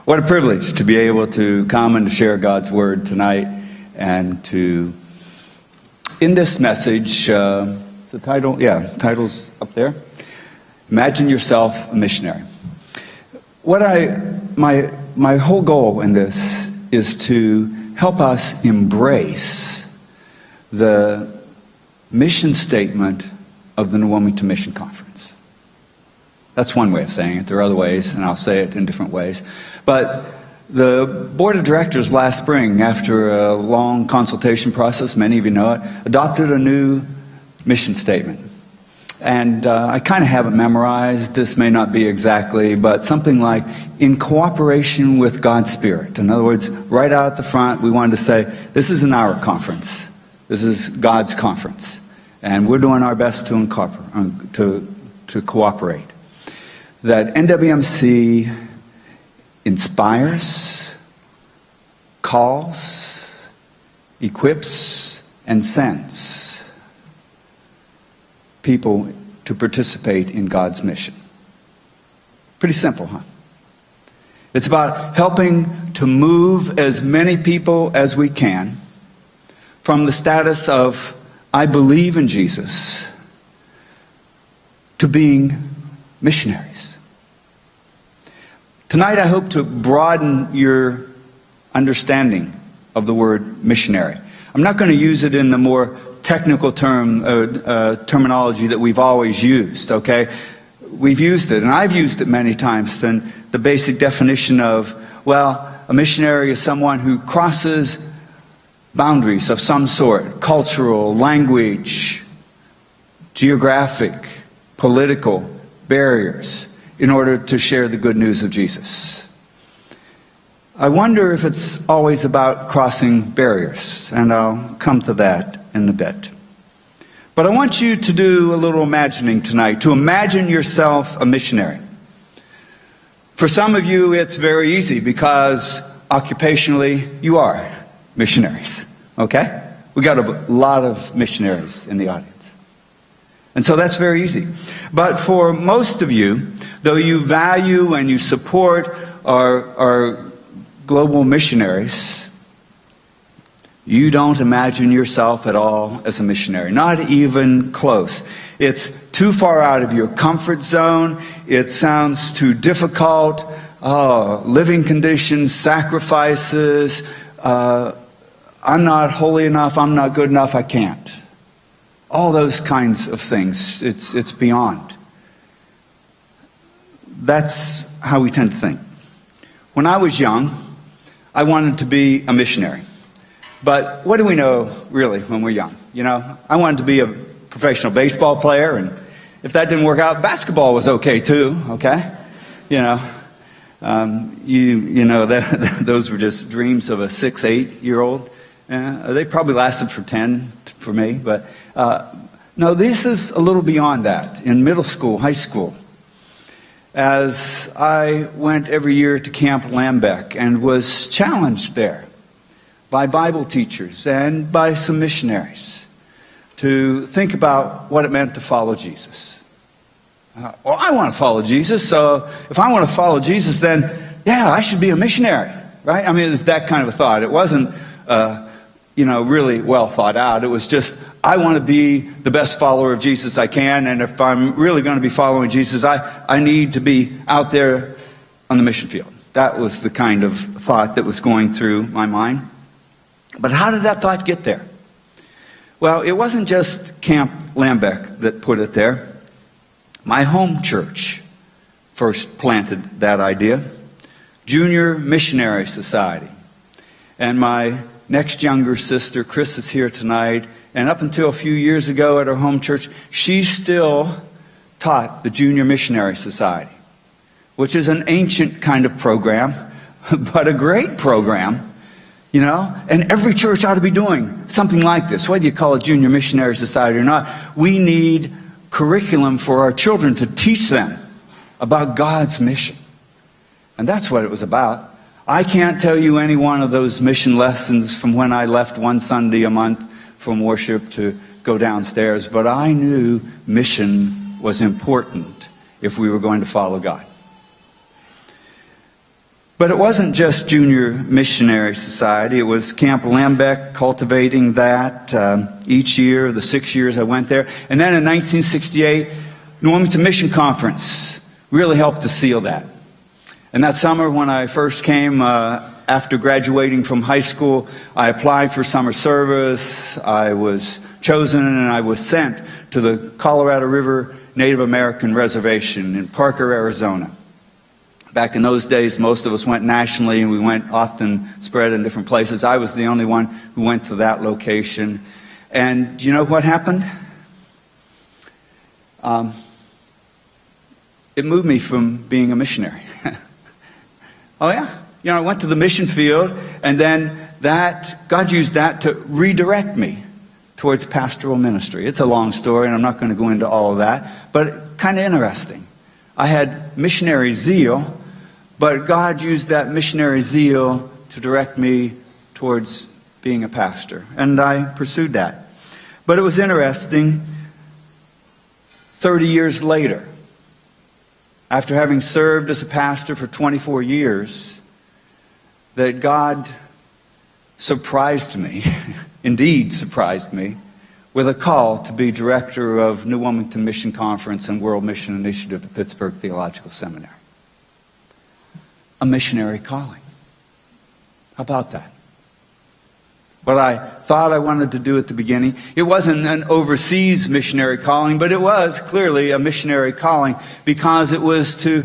What a privilege to be able to come and to share God's Word tonight, and to, in this message, the title's up there, Imagine Yourself a Missionary. My whole goal in this is to help us embrace the mission statement of the Wilmington Mission Conference. That's one way of saying it. There are other ways, and I'll say it in different ways. But the board of directors last spring, after a long consultation process, many of you know it, adopted a new mission statement. And I kind of have it memorized. This may not be exactly, but something like, in cooperation with God's Spirit. In other words, right out at the front, we wanted to say, this isn't our conference. This is God's conference. And we're doing our best to cooperate. That NWMC inspires, calls, equips, and sends people to participate in God's mission. Pretty simple, huh? It's about helping to move as many people as we can from the status of, I believe in Jesus, to being missionaries. Tonight I hope to broaden your understanding of the word missionary. I'm not going to use it in the more technical terminology that we've always used, okay? We've used it, and I've used it many times, and the basic definition of, well, a missionary is someone who crosses boundaries of some sort, cultural, language, geographic, political barriers, in order to share the good news of Jesus. I wonder if it's always about crossing barriers, and I'll come to that in a bit. But I want you to do a little imagining tonight, to imagine yourself a missionary. For some of you, it's very easy because occupationally you are missionaries, okay? We got a lot of missionaries in the audience. And so that's very easy. But for most of you, though you value and you support our global missionaries, you don't imagine yourself at all as a missionary, not even close. It's too far out of your comfort zone. It sounds too difficult. Living conditions, sacrifices. I'm not holy enough. I'm not good enough. I can't. All those kinds of things. It's beyond. That's how we tend to think. When I was young, I wanted to be a missionary. But what do we know, really, when we're young? You know, I wanted to be a professional baseball player, and if that didn't work out, basketball was okay, too, okay? You know, those were just dreams of a 6, 8-year-old. They probably lasted for 10 for me, but no, this is a little beyond that. In middle school, high school, as I went every year to Camp Lambeck and was challenged there by Bible teachers and by some missionaries to think about what it meant to follow Jesus. Well, I want to follow Jesus, so if I want to follow Jesus, then, yeah, I should be a missionary, right? I mean, it's that kind of a thought. It wasn't, really well thought out. It was just, I want to be the best follower of Jesus I can, and if I'm really going to be following Jesus, I need to be out there on the mission field. That was the kind of thought that was going through my mind. But how did that thought get there? Well, it wasn't just Camp Lambeck that put it there. My home church first planted that idea. Junior Missionary Society. And my next younger sister, Chris, is here tonight. And up until a few years ago at our home church, she still taught the Junior Missionary Society, which is an ancient kind of program, but a great program. You know, and every church ought to be doing something like this, whether you call it Junior Missionary Society or not. We need curriculum for our children to teach them about God's mission. And that's what it was about. I can't tell you any one of those mission lessons from when I left one Sunday a month from worship to go downstairs, but I knew mission was important if we were going to follow God. But it wasn't just Junior Missionary Society. It was Camp Lambeck, cultivating that each year, the 6 years I went there. And then in 1968, the Wilmington Mission Conference really helped to seal that. And that summer when I first came, after graduating from high school, I applied for summer service. I was chosen and I was sent to the Colorado River Native American Reservation in Parker, Arizona. Back in those days, most of us went nationally, and we went often spread in different places. I was the only one who went to that location. And do you know what happened? It moved me from being a missionary. Oh yeah? You know, I went to the mission field, and then God used that to redirect me towards pastoral ministry. It's a long story, and I'm not going to go into all of that, but kind of interesting. I had missionary zeal, but God used that missionary zeal to direct me towards being a pastor, and I pursued that. But it was interesting, 30 years later, after having served as a pastor for 24 years, that God surprised me, indeed surprised me, with a call to be director of New Wilmington Mission Conference and World Mission Initiative at Pittsburgh Theological Seminary. A missionary calling. How about that? What I thought I wanted to do at the beginning, it wasn't an overseas missionary calling, but it was clearly a missionary calling because it was to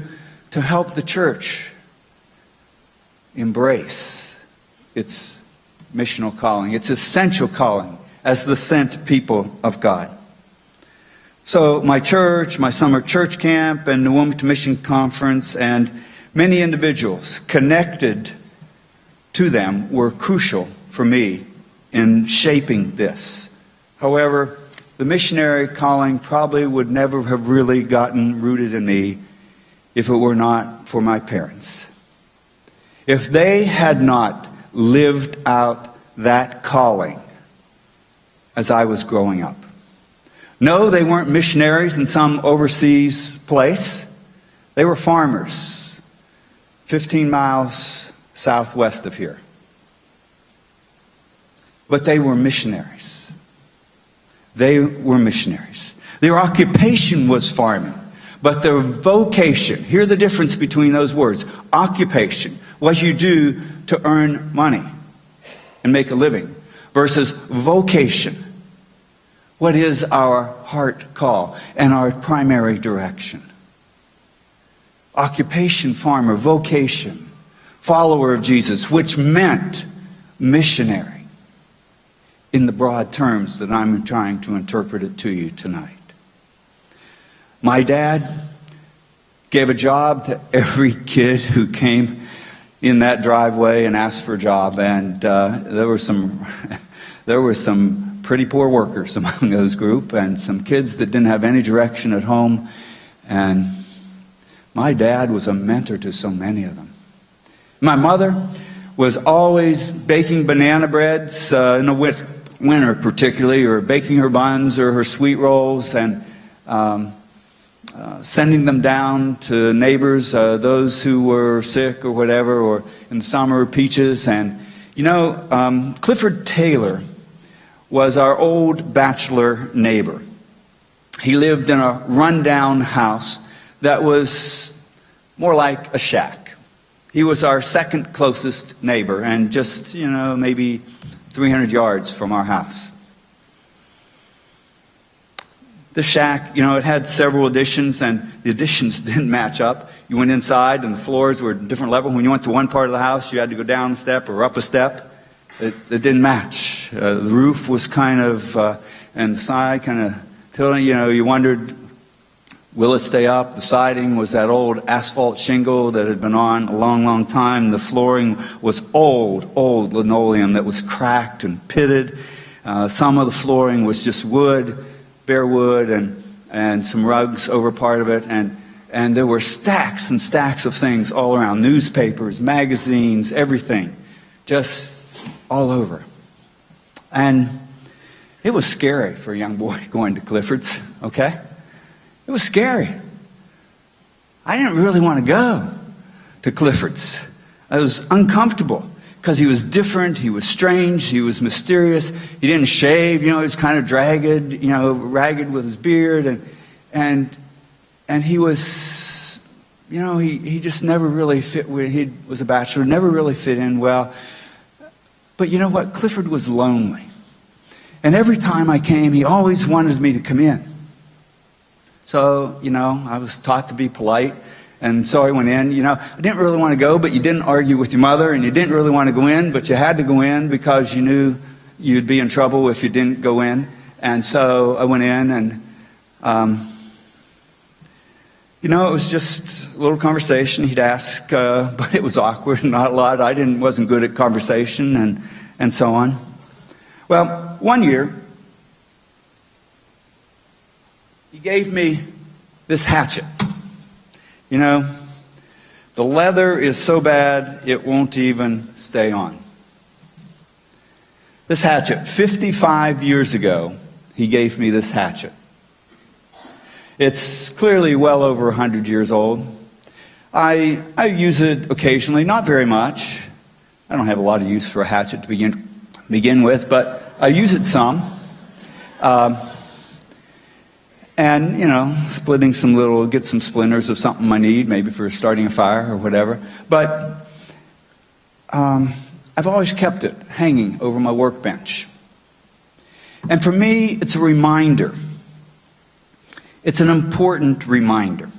help the church embrace its missional calling, its essential calling as the sent people of God. So my church, my summer church camp, and the Wilmington Mission Conference, and many individuals connected to them were crucial for me in shaping this. However, the missionary calling probably would never have really gotten rooted in me if it were not for my parents. If they had not lived out that calling as I was growing up. No, they weren't missionaries in some overseas place. They were farmers, 15 miles southwest of here. But they were missionaries. They were missionaries. Their occupation was farming, but their vocation, hear the difference between those words, occupation, what you do to earn money and make a living, versus vocation, what is our heart call and our primary direction. Occupation, farmer, vocation, follower of Jesus, which meant missionary in the broad terms that I'm trying to interpret it to you tonight. My dad gave a job to every kid who came in that driveway and asked for a job, and there were some pretty poor workers among those group, and some kids that didn't have any direction at home. And my dad was a mentor to so many of them. My mother was always baking banana breads in the winter particularly, or baking her buns or her sweet rolls, and sending them down to neighbors, those who were sick or whatever, or in the summer, peaches. And you know, Clifford Taylor was our old bachelor neighbor. He lived in a rundown house that was more like a shack. He was our second closest neighbor, and just, you know, maybe 300 yards from our house. The shack, you know, it had several additions, and the additions didn't match up. You went inside, and the floors were a different level. When you went to one part of the house, you had to go down a step or up a step. It didn't match. The roof was kind of, and the side kind of tilting. You know, you wondered, will it stay up? The siding was that old asphalt shingle that had been on a long, long time. The flooring was old linoleum that was cracked and pitted. Some of the flooring was just wood, bare wood, and some rugs over part of it. And there were stacks and stacks of things all around. Newspapers, magazines, everything. Just all over. And it was scary for a young boy going to Clifford's, okay? It was scary. I didn't really want to go to Clifford's. I was uncomfortable because he was different, he was strange, he was mysterious. He didn't shave, he was kind of ragged with his beard, and he was, he just never really fit. He was a bachelor, never really fit in well. But you know what? Clifford was lonely. And every time I came, he always wanted me to come in. So, I was taught to be polite. And so I went in. I didn't really want to go, but you didn't argue with your mother. And you didn't really want to go in, but you had to go in because you knew you'd be in trouble if you didn't go in. And so I went in, and, it was just a little conversation. He'd ask, but it was awkward and not a lot. I wasn't good at conversation and so on. Well, one year, he gave me this hatchet. The leather is so bad it won't even stay on. This hatchet, 55 years ago, he gave me this hatchet. It's clearly well over 100 years old. I use it occasionally, not very much. I don't have a lot of use for a hatchet to begin with, but I use it some. And, splitting get some splinters of something I need, maybe for starting a fire or whatever. But I've always kept it hanging over my workbench. And for me, it's a reminder. It's an important reminder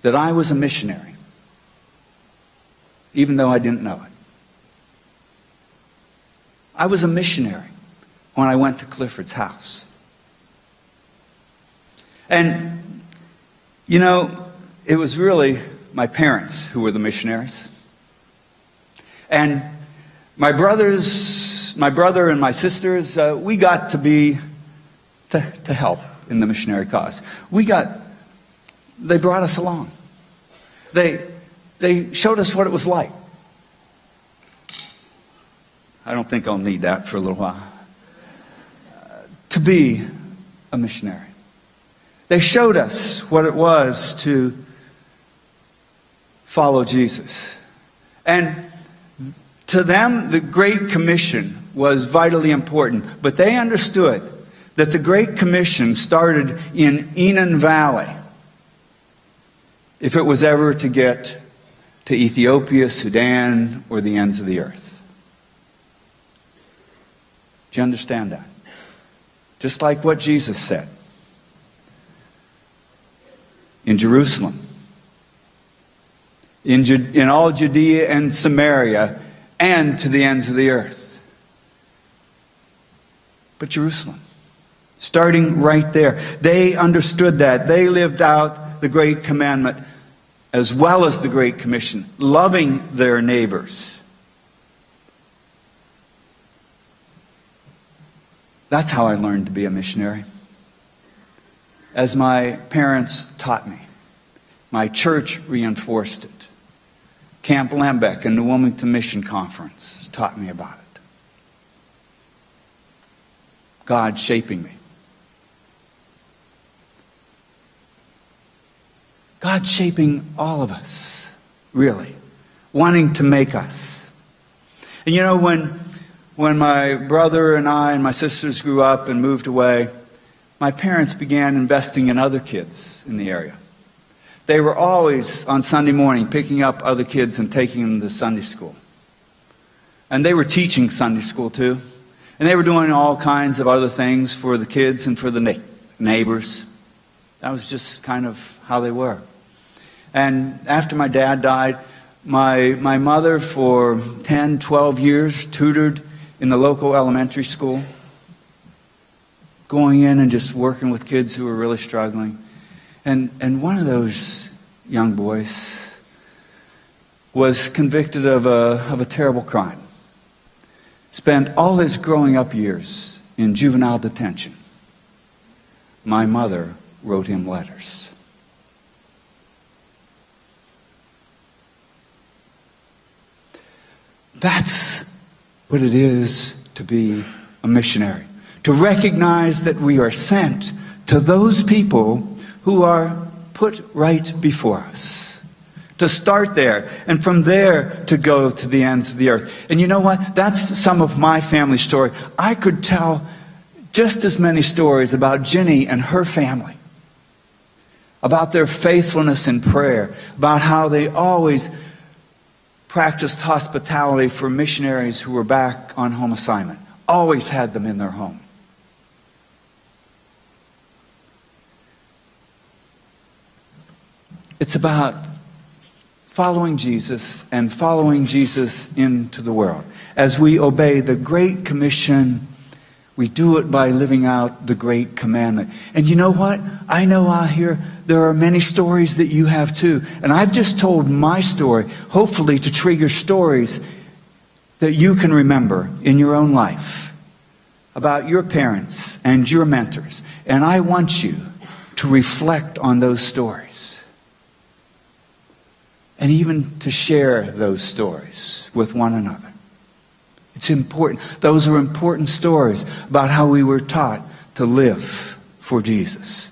that I was a missionary, even though I didn't know it. I was a missionary when I went to Clifford's house. And, it was really my parents who were the missionaries. And my brother and my sisters, we got to help in the missionary cause. They brought us along. They showed us what it was like. I don't think I'll need that for a little while. To be a missionary. They showed us what it was to follow Jesus. And to them, the Great Commission was vitally important. But they understood that the Great Commission started in Enon Valley if it was ever to get to Ethiopia, Sudan, or the ends of the earth. Do you understand that? Just like what Jesus said. In Jerusalem, in all Judea and Samaria, and to the ends of the earth. But Jerusalem, starting right there, they understood that. They lived out the Great Commandment as well as the Great Commission, loving their neighbors. That's how I learned to be a missionary. As my parents taught me. My church reinforced it. Camp Lembeck and the Wilmington Mission Conference taught me about it. God shaping me. God shaping all of us, really. Wanting to make us. And when my brother and I and my sisters grew up and moved away, my parents began investing in other kids in the area. They were always, on Sunday morning, picking up other kids and taking them to Sunday school. And they were teaching Sunday school, too. And they were doing all kinds of other things for the kids and for the neighbors. That was just kind of how they were. And after my dad died, my mother, for 10, 12 years, tutored in the local elementary school. Going in and just working with kids who were really struggling. And one of those young boys was convicted of a terrible crime. Spent all his growing up years in juvenile detention. My mother wrote him letters. That's what it is to be a missionary. To recognize that we are sent to those people who are put right before us. To start there, and from there to go to the ends of the earth. And you know what? That's some of my family story. I could tell just as many stories about Jenny and her family, about their faithfulness in prayer, about how they always practiced hospitality for missionaries who were back on home assignment. Always had them in their home. It's about following Jesus and following Jesus into the world. As we obey the Great Commission, we do it by living out the Great Commandment. And you know what? I know out here there are many stories that you have too. And I've just told my story, hopefully to trigger stories that you can remember in your own life about your parents and your mentors. And I want you to reflect on those stories. And even to share those stories with one another. It's important. Those are important stories about how we were taught to live for Jesus.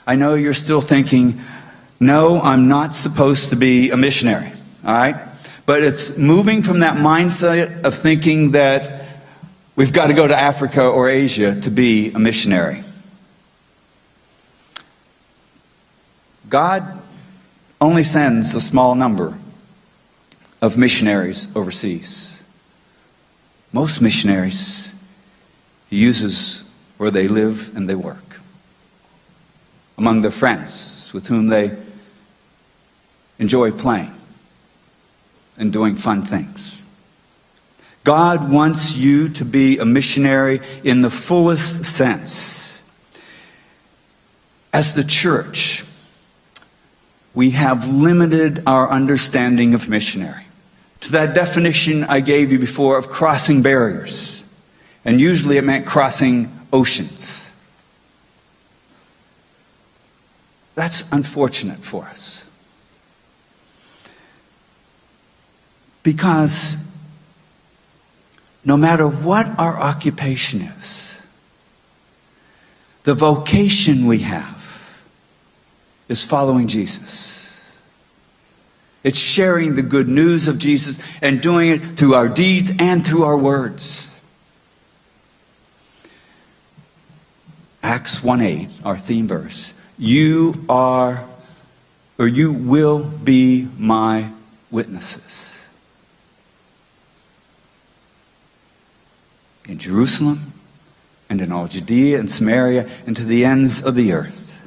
I know you're still thinking, no, I'm not supposed to be a missionary. All right? But it's moving from that mindset of thinking that we've got to go to Africa or Asia to be a missionary. God only sends a small number of missionaries overseas. Most missionaries He uses where they live and they work, among their friends with whom they enjoy playing and doing fun things. God wants you to be a missionary in the fullest sense. As the church, we have limited our understanding of missionary to that definition I gave you before of crossing barriers. And usually it meant crossing oceans. That's unfortunate for us. Because no matter what our occupation is, the vocation we have is following Jesus. It's sharing the good news of Jesus and doing it through our deeds and through our words. Acts 1:8, our theme verse. You will be my witnesses. In Jerusalem and in all Judea and Samaria and to the ends of the earth.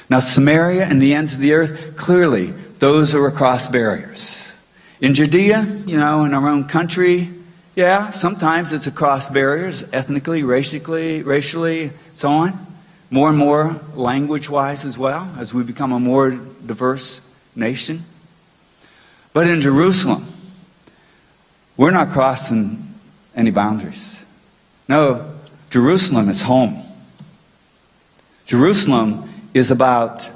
Now, Samaria and the ends of the earth, clearly, those are across barriers. In Judea, in our own country, yeah, sometimes it's across barriers, ethnically, racially, so on. More and more language-wise as well, as we become a more diverse nation. But in Jerusalem, we're not crossing any boundaries. No, Jerusalem is home. Jerusalem is about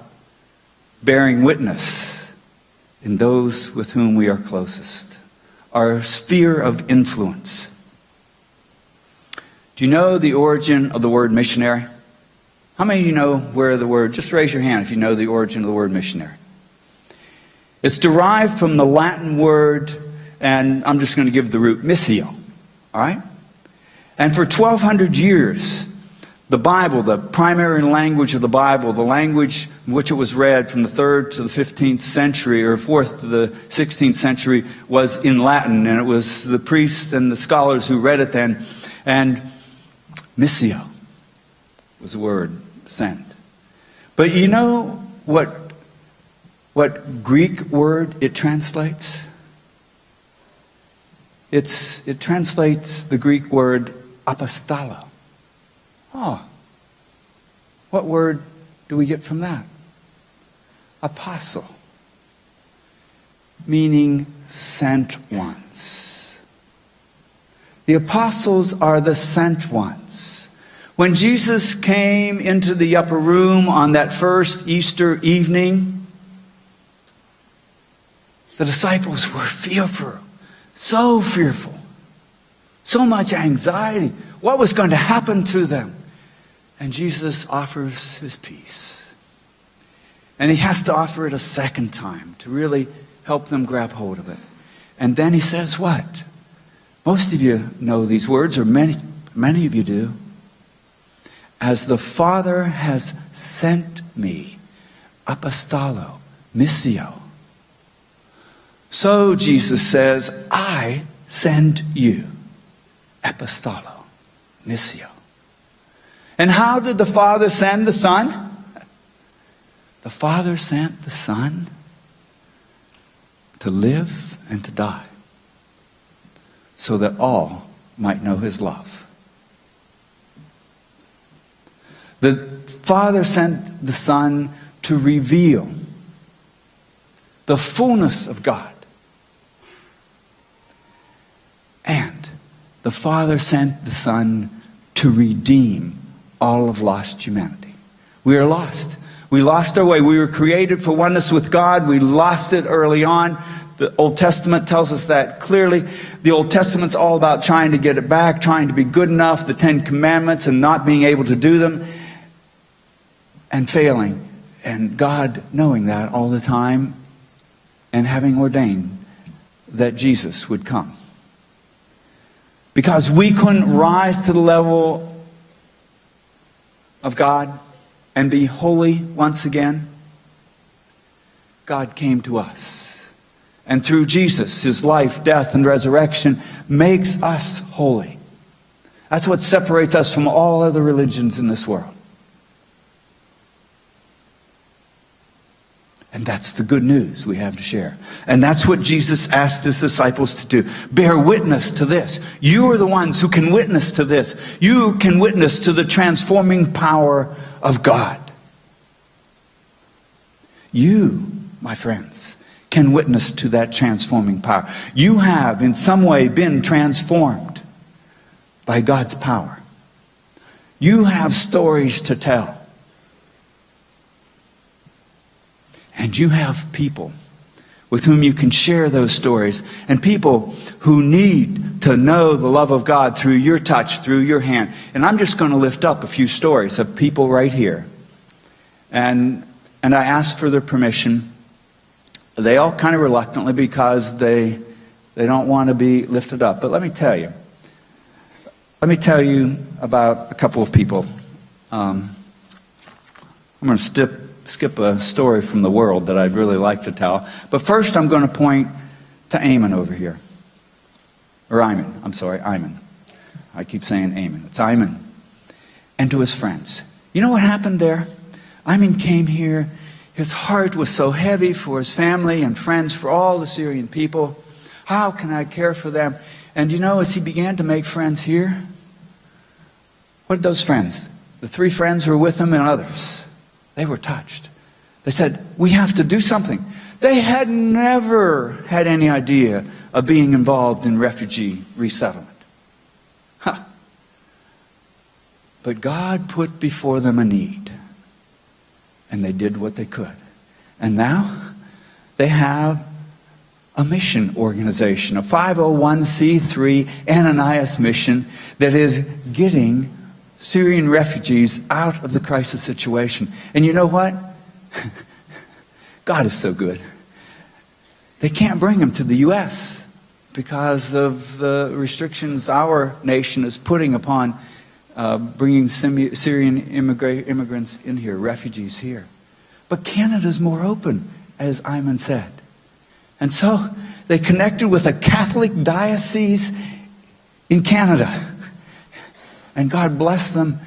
bearing witness in those with whom we are closest. Our sphere of influence. Do you know the origin of the word missionary? How many of you know where the word, just raise your hand if you know the origin of the word missionary. It's derived from the Latin word, and I'm just going to give the root, missio. All right? And for 1,200 years, the Bible, the primary language of the Bible, the language in which it was read from the 3rd to the 15th century or 4th to the 16th century was in Latin. And it was the priests and the scholars who read it then. And missio was the word, send. But you know what Greek word it translates? It translates the Greek word apostolo. Oh, what word do we get from that? Apostle, meaning sent ones. The apostles are the sent ones. When Jesus came into the upper room on that first Easter evening, the disciples were fearful, so much anxiety. What was going to happen to them? And Jesus offers his peace. And he has to offer it a second time to really help them grab hold of it. And then he says what? Most of you know these words, or many of you do. As the Father has sent me, apostolo, missio. So Jesus says, I send you, apostolo, missio. And how did the Father send the Son? The Father sent the Son to live and to die, so that all might know his love. The Father sent the Son to reveal the fullness of God. And the Father sent the Son to redeem all of lost humanity. We are lost. We lost our way. We were created for oneness with God. We lost it early on. The Old Testament tells us that clearly. The Old Testament's all about trying to get it back, trying to be good enough, the Ten Commandments, and not being able to do them, and failing. And God knowing that all the time, and having ordained that Jesus would come. Because we couldn't rise to the level of God and be holy once again, God came to us. And through Jesus, his life, death, and resurrection, makes us holy. That's what separates us from all other religions in this world. And that's the good news we have to share. And that's what Jesus asked his disciples to do. Bear witness to this. You are the ones who can witness to this. You can witness to the transforming power of God. You, my friends, can witness to that transforming power. You have in some way been transformed by God's power. You have stories to tell. And you have people with whom you can share those stories, and people who need to know the love of God through your touch, through your hand. And I'm just going to lift up a few stories of people right here. And I asked for their permission. They all kind of reluctantly, because they don't want to be lifted up. But let me tell you about a couple of people. I'm going to skip a story from the world that I'd really like to tell. But first I'm going to point to Eamon over here. Or Iman. I'm sorry, Iman. I keep saying Eamon. It's Iman. And to his friends. You know what happened there? Iman came here. His heart was so heavy for his family and friends, for all the Syrian people. How can I care for them? And you know, as he began to make friends here, what did those friends, the 3 friends who were with him and others, they were touched. They said, we have to do something. They had never had any idea of being involved in refugee resettlement. Huh. But God put before them a need. And they did what they could. And now they have a mission organization, a 501c3 Ananias mission that is getting Syrian refugees out of the crisis situation. And you know what? God is so good. They can't bring them to the U.S. because of the restrictions our nation is putting upon bringing Syrian immigrants in here, refugees here. But Canada's more open, as Iman said. And so they connected with a Catholic diocese in Canada. And God bless them.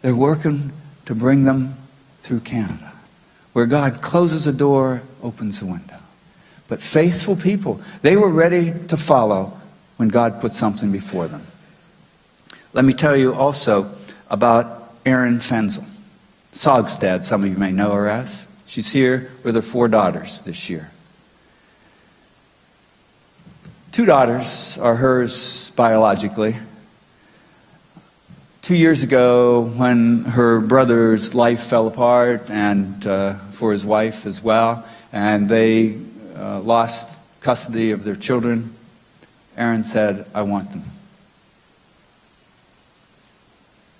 They're working to bring them through Canada, where God closes a door, opens a window. But faithful people, they were ready to follow when God put something before them. Let me tell you also about Erin Fenzel. Sogstad, some of you may know her as. She's here with her 4 daughters this year. 2 daughters are hers biologically. 2 years ago, when her brother's life fell apart, and for his wife as well, and they lost custody of their children, Erin said, I want them.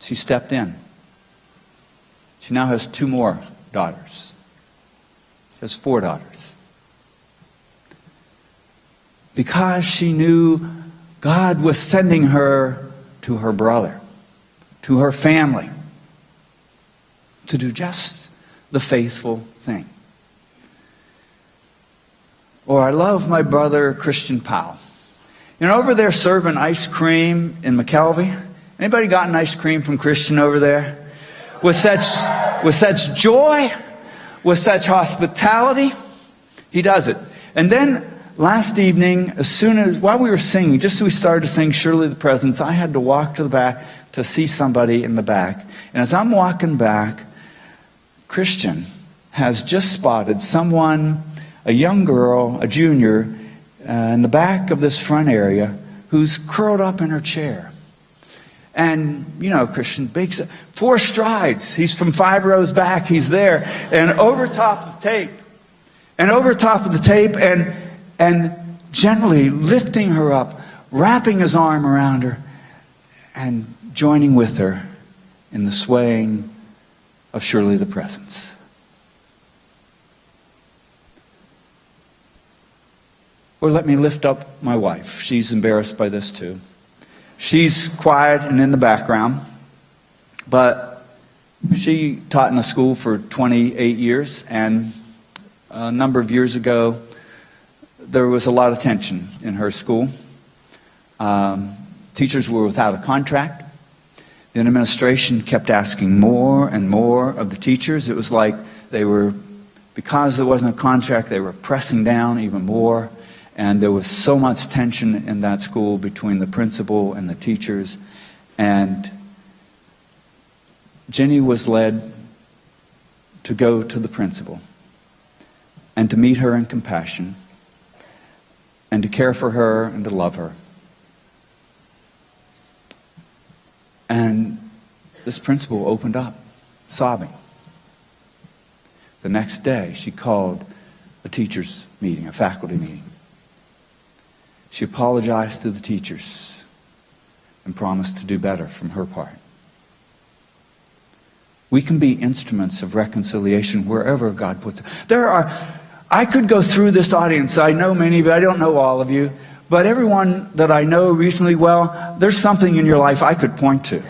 She stepped in. She now has 2 more daughters. has 4 daughters. Because she knew God was sending her to her brother, to her family, to do just the faithful thing. Or I love my brother, Christian Powell. You know, over there serving ice cream in McKelvey. Anybody gotten ice cream from Christian over there? With such joy, with such hospitality, he does it. And then last evening, while we were singing, just as we started to sing Surely the Presence, I had to walk to the back to see somebody in the back. And as I'm walking back, Christian has just spotted someone, a young girl, a junior, in the back of this front area, who's curled up in her chair. And, you know, Christian bakes 4 strides. He's from 5 rows back. He's there. And over top of the tape. And gently lifting her up, wrapping his arm around her, and joining with her in the swaying of Surely the Presence. Or let me lift up my wife. She's embarrassed by this too. She's quiet and in the background, but she taught in the school for 28 years, and a number of years ago, there was a lot of tension in her school. Teachers were without a contract. The administration kept asking more and more of the teachers. It was like because there wasn't a contract, they were pressing down even more. And there was so much tension in that school between the principal and the teachers. And Jenny was led to go to the principal and to meet her in compassion and to care for her and to love her. And this principal opened up, sobbing. The next day, she called a teachers' meeting, a faculty meeting. She apologized to the teachers and promised to do better from her part. We can be instruments of reconciliation wherever God puts us. I could go through this audience. I know many of you. I don't know all of you. But everyone that I know reasonably well, there's something in your life I could point to.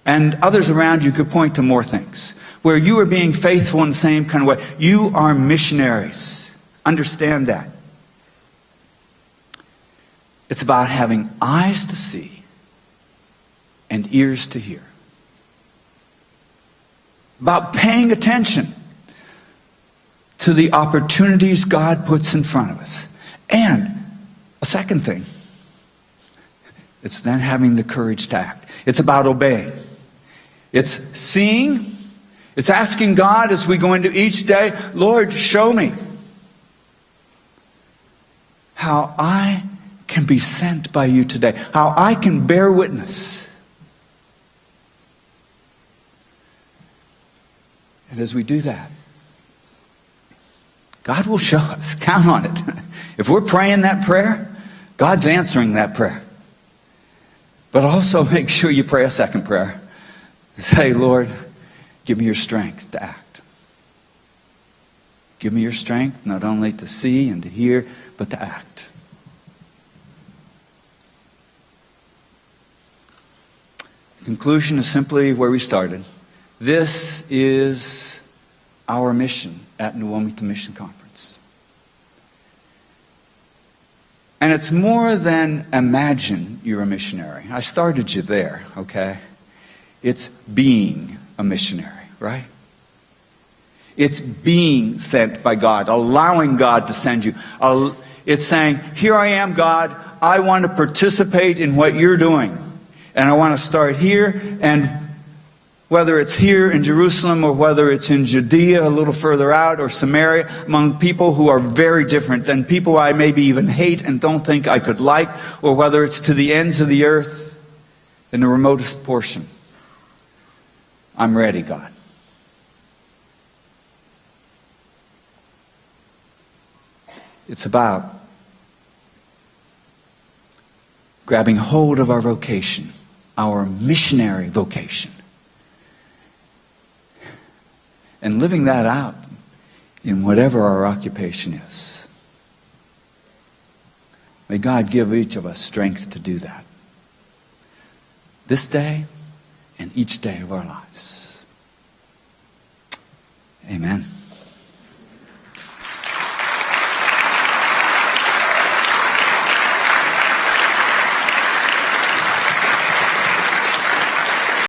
And others around you could point to more things where you are being faithful in the same kind of way. You are missionaries. Understand that. It's about having eyes to see and ears to hear. About paying attention to the opportunities God puts in front of us. And a second thing, it's then having the courage to act. It's about obeying. It's seeing. It's asking God as we go into each day, Lord, show me how I can be sent by you today. How I can bear witness. And as we do that, God will show us. Count on it. If we're praying that prayer, God's answering that prayer. But also make sure you pray a second prayer. Say, Lord, give me your strength to act. Give me your strength not only to see and to hear, but to act. The conclusion is simply where we started. This is our mission at New Wilmington Mission Conference. And it's more than imagine you're a missionary. I started you there, okay? It's being a missionary, right? It's being sent by God, allowing God to send you. It's saying, here I am, God. I want to participate in what you're doing. And I want to start here, and whether it's here in Jerusalem or whether it's in Judea a little further out or Samaria, among people who are very different and people I maybe even hate and don't think I could like, or whether it's to the ends of the earth in the remotest portion. I'm ready, God. It's about grabbing hold of our vocation, our missionary vocation, and living that out in whatever our occupation is. May God give each of us strength to do that. This day and each day of our lives. Amen.